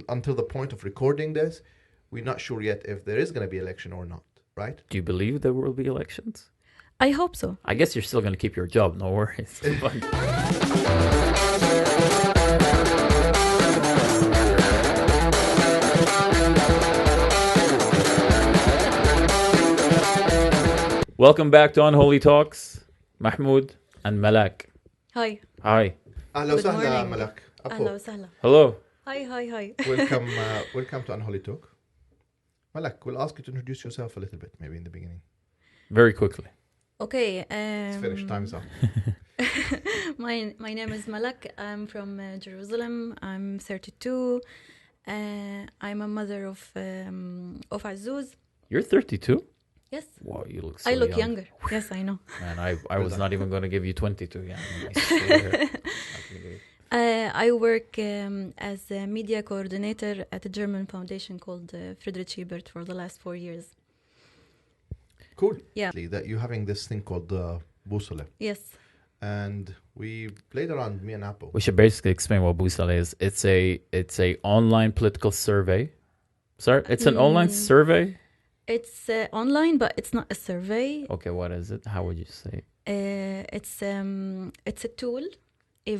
until the point of recording this, we're not sure yet if there is going to be election or not, right? Do you believe there will be elections? I hope so. I guess you're still going to keep your job, no worries. Welcome back to Unholy Talks, Mahmoud and Malak. Hi. Hi. أهلا Good وسهلا morning. ملك. أهلا وسهلا. Hello. Hi. Welcome to Unholy Talk. Malak, we'll ask you to introduce yourself a little bit, maybe in the beginning. Very quickly. Okay. It's finished. Time's up. My name is Malak. I'm from Jerusalem. I'm 32. I'm a mother of Azuz. You're 32? Yes. Wow, you look so I look young. younger. Yes, I know. Man, I was not even going to give you 22. Yeah, I swear. I work as a media coordinator at a German foundation called Friedrich Ebert for the last 4 years. Cool. Yeah. That you're having this thing called Busala. Yes. And we played around, me and Apple. We should basically explain what Busala is. It's a online political survey. Sorry, it's an online survey. It's online, but it's not a survey. Okay, what is it? How would you say? It's a tool, a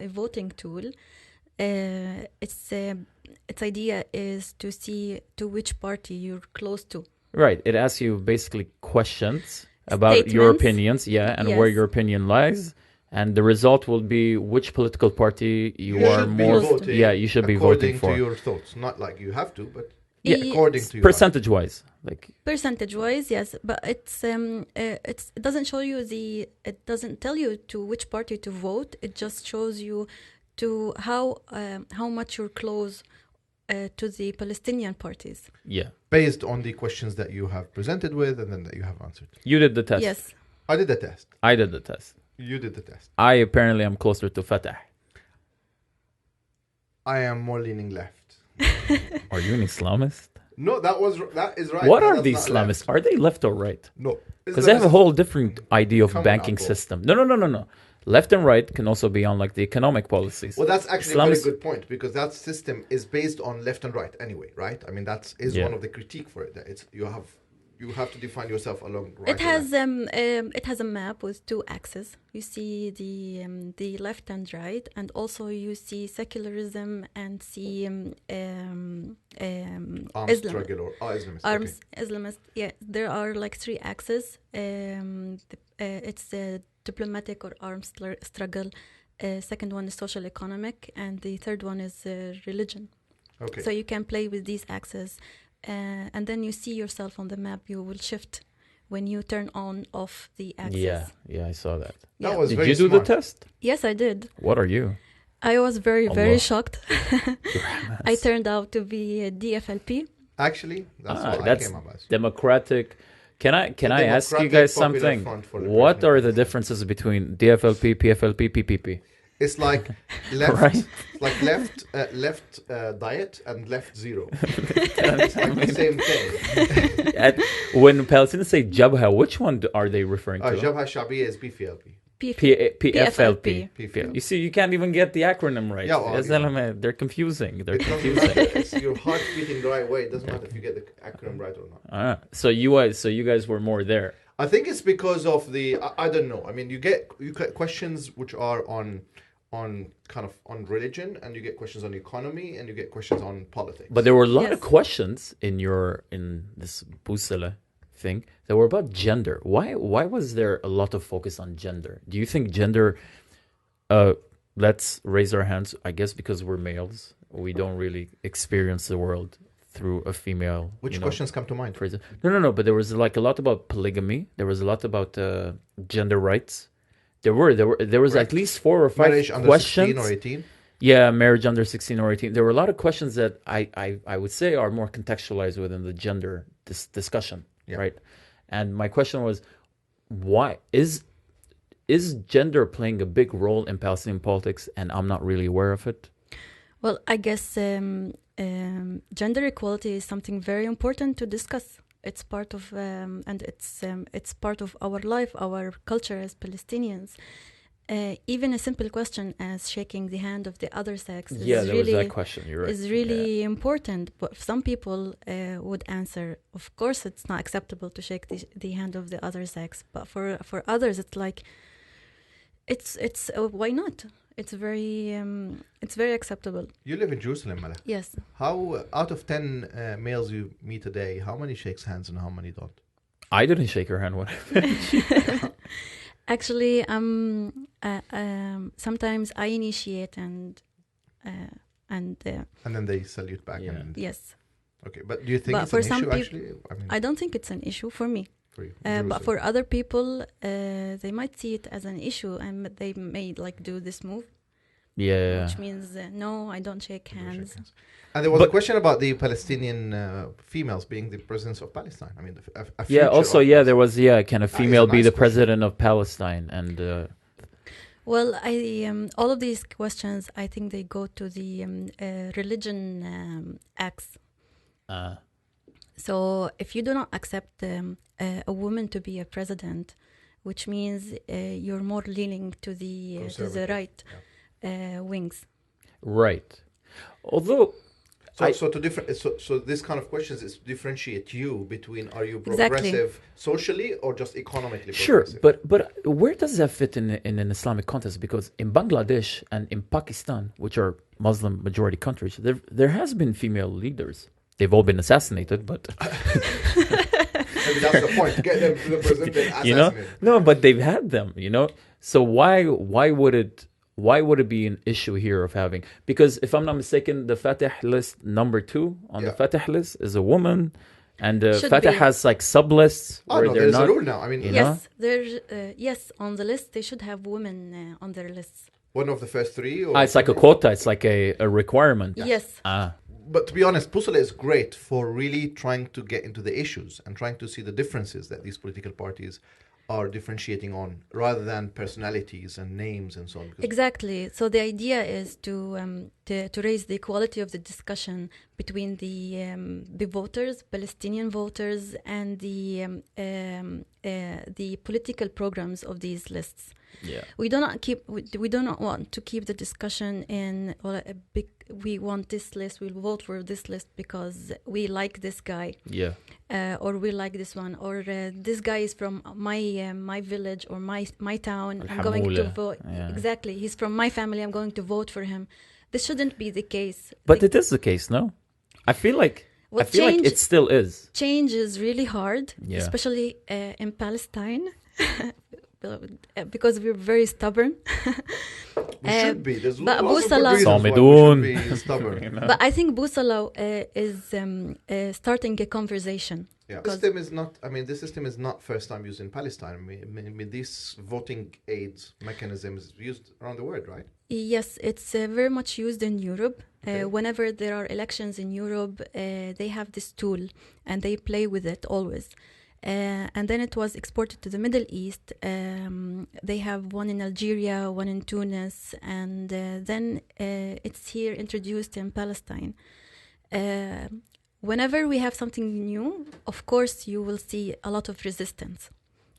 voting tool. Its idea is to see to which party you're close to. Right. It asks you basically questions about your opinions, and where your opinion lies. And the result will be which political party you are more. You should be voting for. According to your thoughts. Not like you have to, but according to your percentage-wise. Percentage-wise, yes. But it doesn't show you it doesn't tell you to which party to vote. It just shows you to how much you're close to the Palestinian parties. Yeah. Based on the questions that you have presented with and then that you have answered. You did the test. Yes. I did the test. I did the test. You did the test. I apparently am closer to Fatah. I am more leaning left. Are you an Islamist? No, that is right. What are the Islamists? Are they left or right? No. Because they have a whole different idea of Come on, banking Apple. system. No. Left and right can also be on like the economic policies. Well, that's actually a very good point because that system is based on left and right anyway, right? I mean, that is one of the critique for it. That it's you have to define yourself along right. It has a map with 2 axes. You see the left and right, and also you see secularism and see arms struggle or Islamist. Arms Islamist. Yeah, there are like 3 axes. It's diplomatic or arms struggle. Second one is social economic, and the third one is religion. Okay. So you can play with these axes. And then you see yourself on the map. You will shift when you turn on off the axis. Yeah, I saw that. Yeah. That was Did very you do smart. the test? Yes, I did. What are you? I was very, very Allah. shocked. I turned out to be a DFLP. Actually, that's what that's I came up as. Democratic. Can I ask you Democratic guys Popular something? Front for the What are the President. differences between DFLP, PFLP, PPP? It's like left, Right. like left diet and left zero. It's like the same thing. When Palestinians say Jabha, which one are they referring to? Jabha Shabiya is PFLP. PFLP. PFLP. You see, you can't even get the acronym right. Yeah, well, They're confusing. They're It doesn't confusing. matter. It's your heart beating the right way. It doesn't matter if you get the acronym right or not. So you guys were more there. I think it's because of the I don't know. I mean, you get questions which are on kind of on religion, and you get questions on economy, and you get questions on politics. But there were a lot Yes. of questions in this Busala thing that were about gender. Why was there a lot of focus on gender? Do you think gender? Let's raise our hands. I guess because we're males, we don't really experience the world through a female. Which questions come to mind? No. But there was like a lot about polygamy. There was a lot about gender rights. There was at least 4 or 5 Marriage under questions. 16 or 18? Yeah, marriage under 16 or 18. There were a lot of questions that I would say are more contextualized within the gender discussion, right? And my question was, why is gender playing a big role in Palestinian politics, and I'm not really aware of it? Well, I guess gender equality is something very important to discuss. It's part of and it's part of our life, our culture as Palestinians. even a simple question as shaking the hand of the other sex is Yeah, there was really that question. You're right. is really important. But some people would answer, of course, it's not acceptable to shake the hand of the other sex. But for others, it's like it's why not? It's very acceptable. You live in Jerusalem, Malak. Yes. How out of 10 males you meet a day, how many shakes hands and how many don't? I didn't shake her hand when I Actually, sometimes I initiate and And then they salute back. Yeah. And, yes. okay, but do you think But it's for an some issue peop- actually? I mean, I don't think it's an issue for me. for you, But Jerusalem. for other people, they might see it as an issue, and they may like do this move, Yeah. which means no, I don't shake You don't shake hands. hands. And there was a But- question about the Palestinian females being the presidents of Palestine. I mean, a Yeah, future also, of yeah, there was, can a That is a female be nice the question. president of Palestine? And Well, I all of these questions, I think they go to the religion acts. So if you do not accept a woman to be a president, which means you're more leaning to the Conservative, right wings. right. Although, So this kind of questions is to differentiate you between are you Exactly. progressive socially or just economically sure, progressive? but where does that fit in an Islamic context? Because in Bangladesh and in Pakistan, which are Muslim majority countries, there has been female leaders. They've all been assassinated, but Maybe that's the point. Get them to the president and you know, assassinate. no, but they've had them. So why would it be an issue here of having? Because if I'm not mistaken, the Fatih list number 2 on the Yeah. Fatih list is a woman, and Should Fatih be. has like sub lists Oh where no, they're there's not. a rule now. I mean, You know? Yes, there's yes on the list they should have women on their lists. one of the first 3. Or It's like a quota. It's like a requirement. Yes. But to be honest, Busala is great for really trying to get into the issues and trying to see the differences that these political parties are differentiating on, rather than personalities and names and so on. Because Exactly. So the idea is to raise the quality of the discussion between the voters, Palestinian voters, and the political programs of these lists. Yeah. We do not want to keep the discussion in we want this list, we'll vote for this list because we like this guy. Yeah. Or we like this one, or this guy is from my village or my town. I'm going to Al-Hamula. vote. Yeah. Exactly, he's from my family. I'm going to vote for him. This shouldn't be the case. But it is the case, no? I feel like it still is. Change is really hard, Yeah. especially in Palestine, because we're very stubborn. we should be. There's but lots of good Busala- reasons why we Samidun. should be stubborn. But I think Busala is starting a conversation. Yeah. Because- This system is not first time used in Palestine. I mean this voting aids mechanism is used around the world, right? Yes, it's very much used in Europe. Okay. Whenever there are elections in Europe, they have this tool and they play with it always. And then it was exported to the Middle East. They have one in Algeria, one in Tunis, and then it's here introduced in Palestine. Whenever we have something new, of course, you will see a lot of resistance.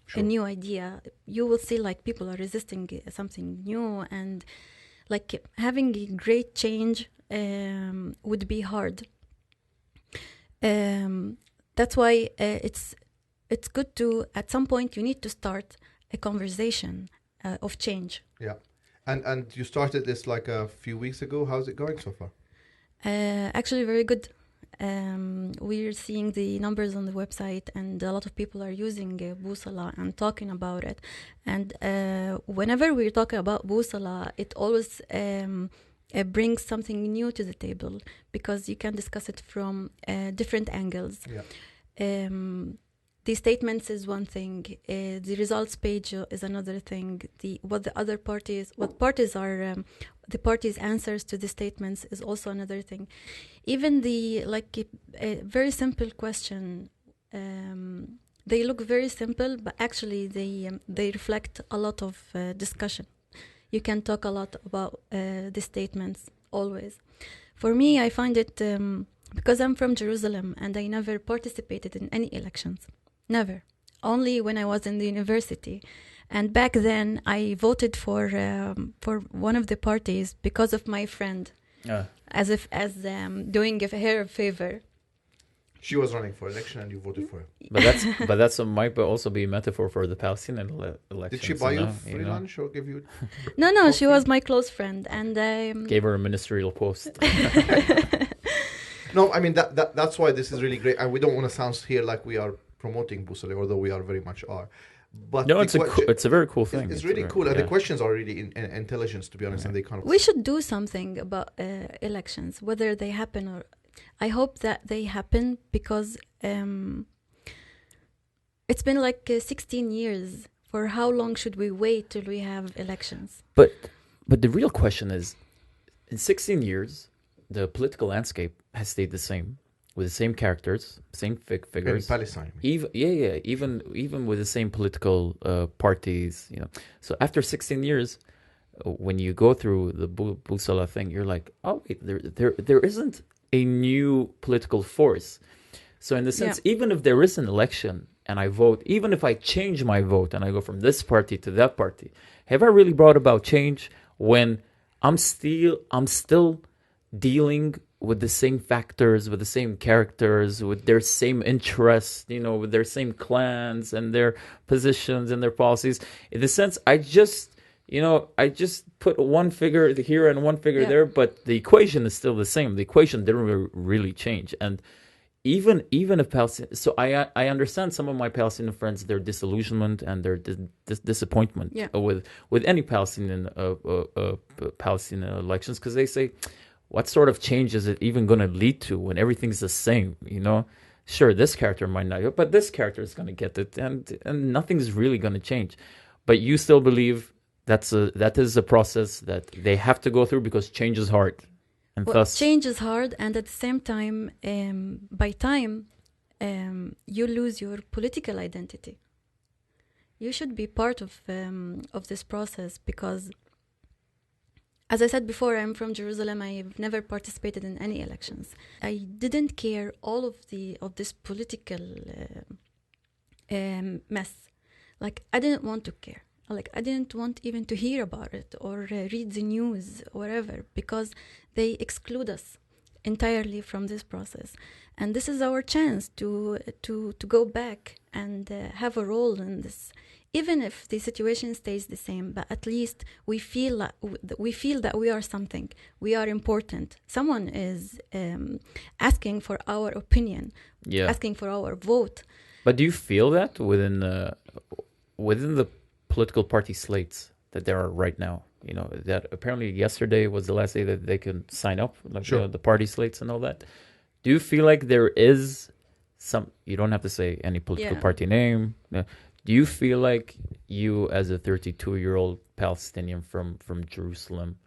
Sure. A new idea, you will see like people are resisting something new, and like having a great change would be hard. That's why it's good to, at some point, you need to start a conversation of change. Yeah. And you started this like a few weeks ago. How's it going so far? Actually, very good. We're seeing the numbers on the website, and a lot of people are using Busala and talking about it. And whenever we're talking about Busala, it always brings something new to the table, because you can discuss it from different angles. Yeah. The statements is one thing. The results page is another thing. What the parties' answers to the statements is also another thing. Even a very simple question. They look very simple, but actually they reflect a lot of discussion. You can talk a lot about the statements always. For me, I find it because I'm from Jerusalem and I never participated in any elections. Never. only when I was in the university. And back then, I voted for one of the parties because of my friend, as doing her a favor. She was running for election and you voted for her. But that's might also be a metaphor for the Palestinian elections. Did she buy you free lunch or give you? No, she was my close friend, and gave her a ministerial post. No, I mean that's why this is really great, and we don't want to sound here like we are promoting Busala, although we are very much are. But no, it's a very cool thing. It's really cool, and the questions are really intelligent, to be honest, and they kind of. We should do something about elections, whether they happen or. I hope that they happen because it's been like 16 years. For how long should we wait till we have elections? But the real question is, in 16 years, the political landscape has stayed the same, with the same characters, same figures. In Palestine. Even with the same political parties, So after 16 years, when you go through the Busala thing, you're like, oh wait, there isn't a new political force. So in the sense, even if there is an election and I vote, even if I change my vote and I go from this party to that party, have I really brought about change when I'm still dealing with the same factors, with the same characters, with their same interests, with their same clans and their positions and their policies? In the sense, I just put one figure here and one figure there, but the equation is still the same. The equation didn't really change. And even if Palestinian, so I understand some of my Palestinian friends, their disillusionment and their disappointment with any Palestinian elections, because they say, what sort of change is it even going to lead to when everything's the same? Sure, this character might not, but this character is going to get it, and nothing's really going to change. But you still believe that is a process that they have to go through because change is hard, and thus change is hard, and at the same time, by time, you lose your political identity. You should be part of this process because, as I said before, I'm from Jerusalem. I've never participated in any elections. I didn't care all of this political mess. Like, I didn't want to care. Like, I didn't want even to hear about it or read the news or whatever, because they exclude us entirely from this process. And this is our chance to go back and have a role in this, even if the situation stays the same. But at least we feel that we are something. We are important. Someone is asking for our opinion, asking for our vote. But do you feel that within the political party slates that there are right now? That apparently yesterday was the last day that they can sign up, like sure. The party slates and all that. Do you feel like there is some, you don't have to say any political party name. Do you feel like you, as a 32-year-old Palestinian from Jerusalem,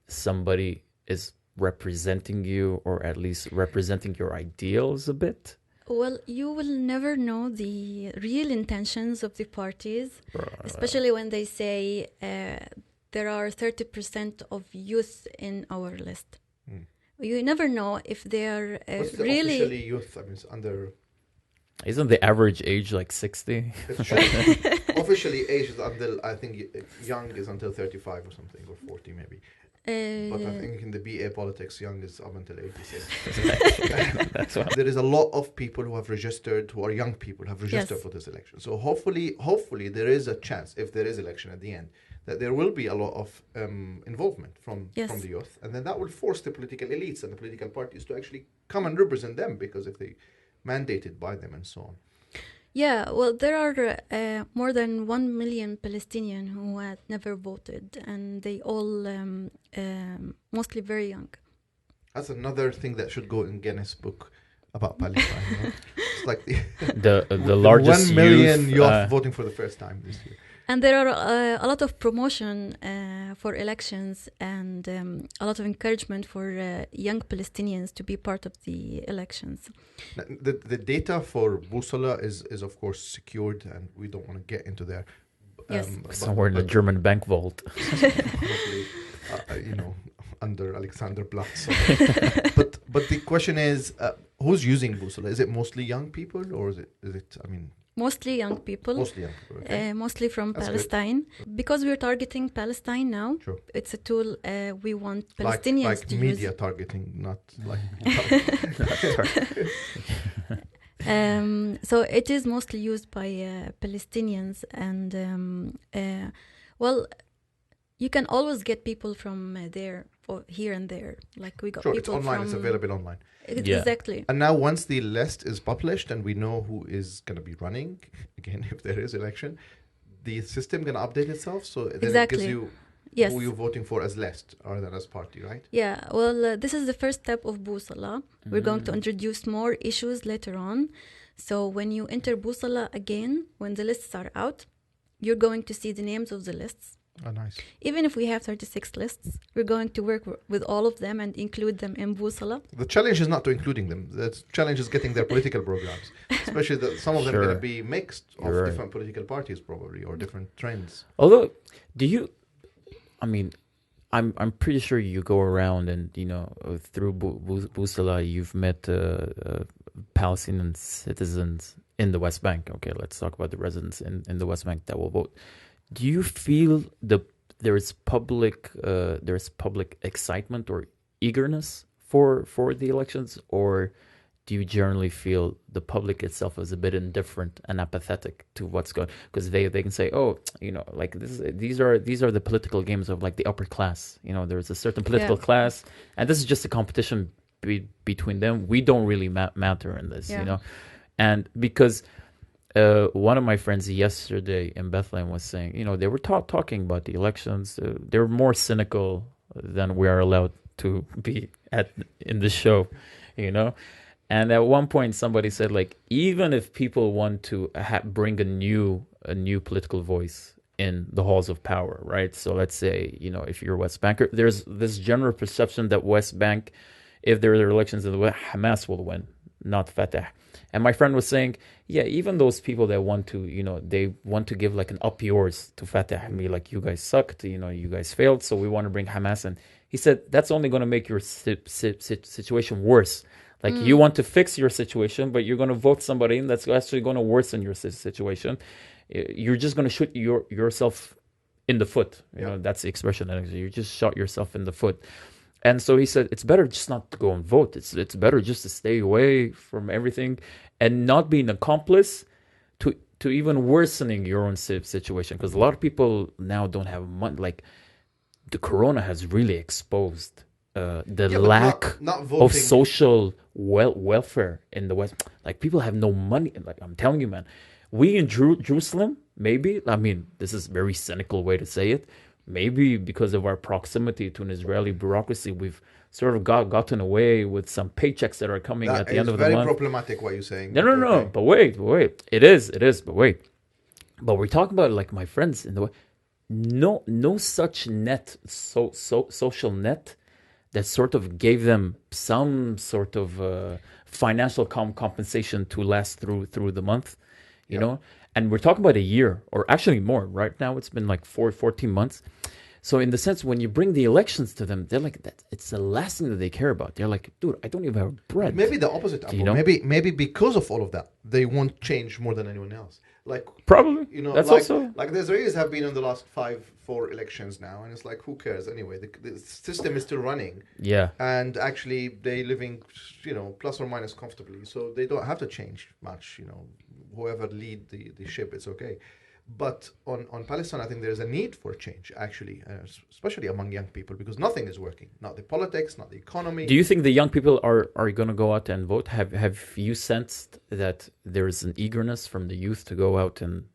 somebody is representing you, or at least representing your ideals a bit? Well, you will never know the real intentions of the parties, especially when they say there are 30% of youth in our list. You never know if they are What's the really... officially youth? I mean, it's under... Isn't the average age like 60? Officially age is until, I think, young is until 35 or something, or 40 maybe. But I think in the BA politics, young is up until 86. That's why. There is a lot of people who have registered, who are young people, have registered for this election. So hopefully there is a chance, if there is election at the end, that there will be a lot of involvement from the youth. And then that will force the political elites and the political parties to actually come and represent them, because if they mandated by them and so on. Yeah, well, there are more than 1 million Palestinians who had never voted, and they all mostly very young. That's another thing that should go in Guinness Book about Palestine. It's like the largest 1 million youth voting for the first time this year. And there are a lot of promotion for elections and a lot of encouragement for young Palestinians to be part of the elections. The data for Busala is of course secured, and we don't want to get into there. Somewhere in the German bank vault. Probably, under Alexander Platz. But the question is, who's using Busala? Is it mostly young people, or is it? I mean, Mostly young people. Mostly young people. Okay. Mostly from That's Palestine. Because we're targeting Palestine now, Sure. it's a tool we want Palestinians like to media use. targeting, not like. So it is mostly used by Palestinians, and well, you can always get people from there or here and there. Like we got Sure, people it's online. from It's available online. Yeah. Exactly. And now, once the list is published and we know who is going to be running, again, if there is election, the system going to update itself. So then Exactly. it gives you Yes. who you're voting for as list rather than as party, right? Yeah, well, this is the first step of Busala. We're going to introduce more issues later on. So when you enter Busala again, when the lists are out, you're going to see the names of the lists. Oh, nice. Even if we have 36 lists, we're going to work with all of them and include them in Busala. The challenge is not to including them. The challenge is getting their political programs, especially some of them are Sure. going to be mixed of You're right. different political parties probably or different trends. Although, I mean, I'm pretty sure you go around and, through Busala, you've met Palestinian citizens in the West Bank. Okay, let's talk about the residents in the West Bank that will vote. Do you feel there's public excitement or eagerness for the elections, or do you generally feel the public itself is a bit indifferent and apathetic to what's going? Because they can say, like these are the political games of like the upper class. There's a certain political class, and this is just a competition between them. We don't really matter in this, and because. One of my friends yesterday in Bethlehem was saying, they were talking about the elections. They're more cynical than we are allowed to be in the show, And at one point, somebody said, like, even if people want to bring a new political voice in the halls of power, right? So let's say, if you're West Banker, there's this general perception that West Bank, if there are elections in the West, Hamas will win, not Fatah. And my friend was saying, yeah, even those people that want to, they want to give like an up yours to Fatah and be like, you guys sucked, you guys failed, so we want to bring Hamas in. He said, that's only going to make your situation worse. Like you want to fix your situation, but you're going to vote somebody in that's actually going to worsen your situation. You're just going to shoot yourself in the foot. That's the expression. You just shot yourself in the foot. And so he said, it's better just not to go and vote. It's better just to stay away from everything and not be an accomplice to even worsening your own situation. Because a lot of people now don't have money. Like the corona has really exposed the lack not of social welfare in the West. Like people have no money. Like I'm telling you, man, we in Jerusalem, maybe, I mean, this is a very cynical way to say it. Maybe because of our proximity to an Israeli bureaucracy, we've sort of gotten away with some paychecks that are coming at the end of the month. It's very problematic what you're saying. No. Okay. But wait. It is. But wait. But we're talking about like my friends in the way. No such net, social net that sort of gave them some sort of financial compensation to last through the month, you know. And we're talking about a year, or actually more. Right now, it's been like 14 months. So in the sense, when you bring the elections to them, they're like, it's the last thing that they care about. They're like, dude, I don't even have bread. Maybe the opposite. You know? Maybe because of all of that, they won't change more than anyone else. Like probably, that's also like the Israelis have been in the last 4 elections now, and it's like, who cares anyway? The system is still running. Yeah. And actually, they living, plus or minus comfortably, so they don't have to change much. Whoever lead the ship, it's okay. But on Palestine, I think there's a need for change, actually, especially among young people, because nothing is working. Not the politics, not the economy. Do you think the young people are going to go out and vote? Have you sensed that there's an eagerness from the youth to go out and...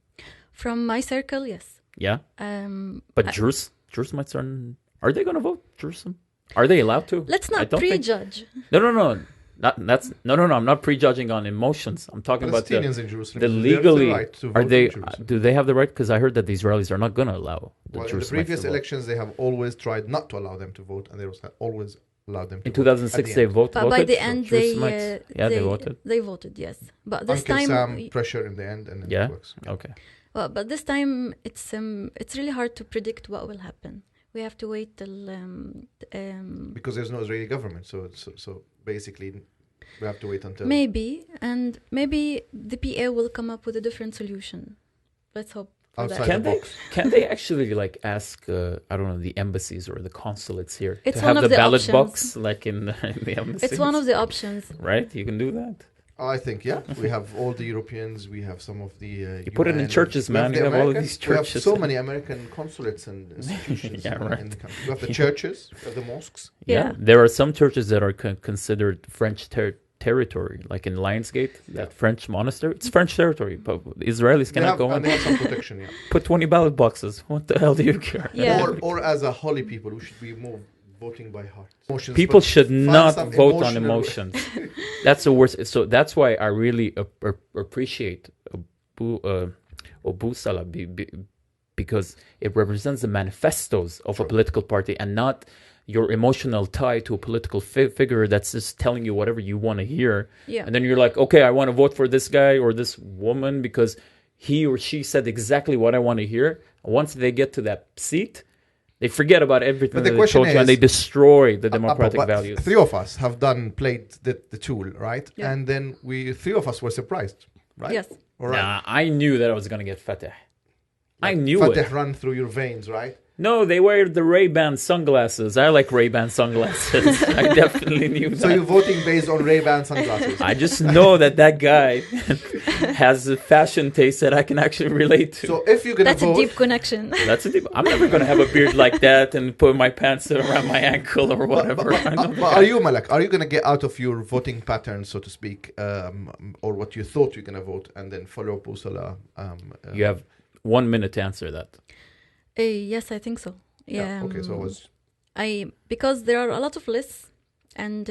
From my circle, yes. Yeah? But Jerusalem, are they going to vote? Jerusalem? Are they allowed to? Let's not prejudge. No. I'm not prejudging on emotions. I'm talking about Palestinians in Jerusalem. the legally. Right to vote are they? in Jerusalem. Do they have the right? Because I heard that the Israelis are not going to allow the in the Jerusalemites previous to vote. elections, they have always tried not to allow them to vote, and they always allowed them to In vote. 2006, they voted. But by the end, they voted. They voted, yes. But this Uncle time, Sam pressure in the end, and it works. Okay. Well, but this time, it's really hard to predict what will happen. We have to wait till because there's no Israeli government, so basically We have to wait until. Maybe, and maybe the PA will come up with a different solution. Let's hope for Outside that. the box. Can they actually like ask I don't know, the embassies or the consulates here It's to one have of the the ballot options. box like in the embassies? It's one of the options. Right, you can do that. I think, yeah. We have all the Europeans. We have some of the. You put it in UN, churches, we man. the You have all of American- these churches. We have so many American consulates and institutions Yeah, right. in the country. We have the churches, we have the mosques. Yeah, there are some churches that are considered French territory, like in Lionsgate, that French monastery. It's French territory, but Israelis They cannot have, go in. and they have some protection, yeah. Put 20 ballot boxes. What the hell do you care? Yeah. Or as a holy people, we should be more voting by heart. Emotions, People but should find not some vote on emotional- emotions. That's the worst. So that's why I really appreciate Busala because it represents the manifestos of a political party and not your emotional tie to a political figure that's just telling you whatever you want to hear. Yeah. And then you're like, okay, I want to vote for this guy or this woman because he or she said exactly what I want to hear. Once they get to that seat, they forget about everything But the that they question told you and is- they destroy the democratic but values. Three of us have played the tool, right? Yeah. And then three of us were surprised, right? Yes. All right. Nah, I knew that I was going to get Fateh. I knew Fateh it. run through your veins, right? No, they wear the Ray-Ban sunglasses. I like Ray-Ban sunglasses. I definitely knew that. So you're voting based on Ray-Ban sunglasses. I just know that guy has a fashion taste that I can actually relate to. So if you're gonna That's vote, a deep connection. That's a deep. I'm never going to have a beard like that and put my pants around my ankle or whatever. I know but are you, Malak? Are you gonna get out of your voting pattern, so to speak, or what you thought you're gonna vote, and then follow Busala? You have 1 minute to answer that. Yes, I think so. Yeah. Okay, so it was. Because there are a lot of lists, and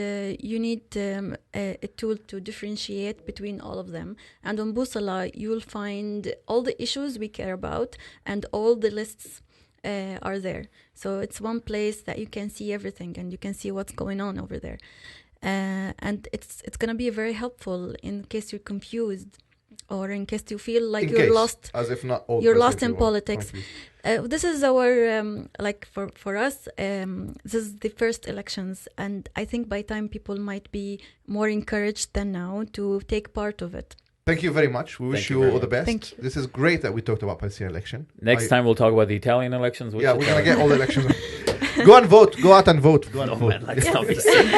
you need a tool to differentiate between all of them. And on Busala, you will find all the issues we care about, and all the lists are there. So it's one place that you can see everything, and you can see what's going on over there. And it's gonna be very helpful in case you're confused, or in case you feel like you're lost. As if not all. You're lost in presidents you want. politics. Confused. This is our like for us. This is the first elections, and I think by time people might be more encouraged than now to take part of it. Thank you very much. We wish you you very all the much. best. Thank you. This is great that we talked about Palestinian election. Next time we'll talk about the Italian elections. Yeah, we're gonna get all the elections. Go and vote. Go out and vote. Go out and Oh, vote. man, let's not be silly.